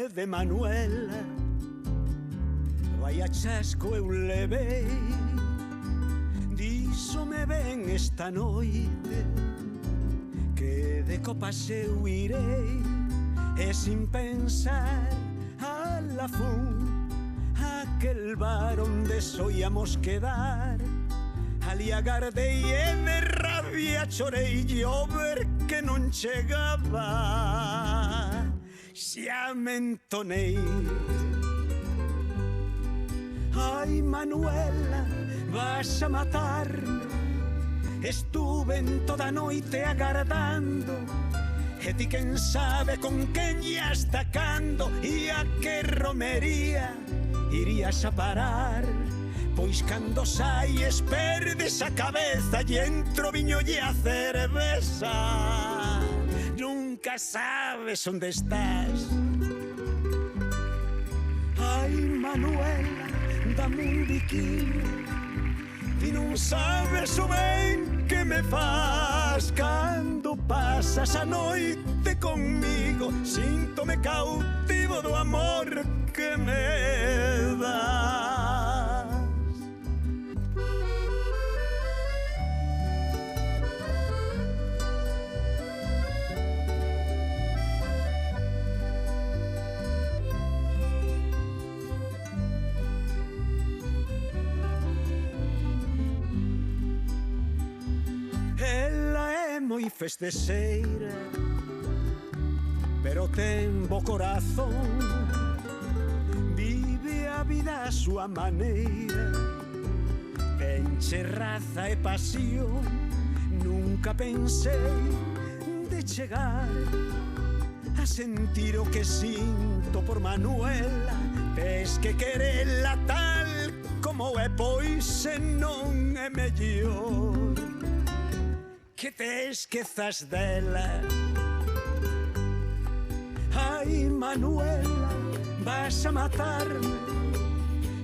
de Manuela, vai a chasco eu levei. Diso me ven esta noite que de copas eu irei, e sin pensar a la fun aquel bar onde soíamos quedar. Ali agardei e de rabia chorei yo ver que non chegaba. Xa me entonei. Ai, Manuela, vas a matarme. Estuve en toda noite agardando, e ti quen sabe con quen ya está cando, e a que romería irías a parar. Pois cando saies perdes a cabeza e entro viño e a cerveza. Nunca sabes onde estás. Ai, Manuela, dame un biquín. Ti non sabes o ben que me faz. Cando pasas a noite conmigo, síntome cautivo do amor que me das. Moi festexeira, pero ten bo corazón. Vive a vida a súa maneira, enche raza e pasión. Nunca pensei de chegar a sentir o que sinto por Manuela. Tes que querela tal como é, pois se non é mellor que te esquezas dela. Ai, Manuela, vas a matarme.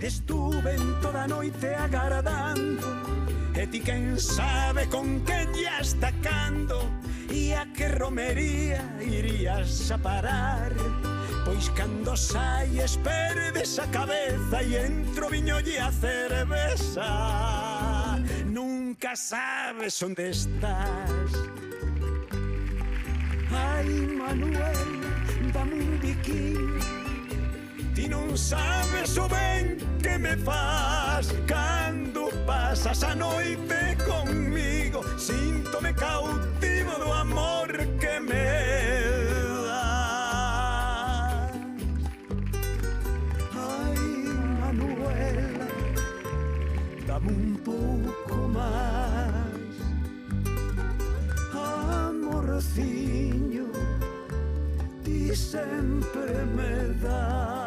Estuve en toda noite agardando, e ti quen sabe con quen ya está cando, e a que romería irías a parar. Pois cando saies perdes a cabeza e entro viño e a cerveza. Nunca sabes onde estás. Ai, Manuela, dame un biquín. Ti non sabes o ben que me faz. Cando pasas a noite conmigo, síntome cautivo do amor que me das. Ai, Manuela, dame un pouco máis. Amorciño, ti sempre me das.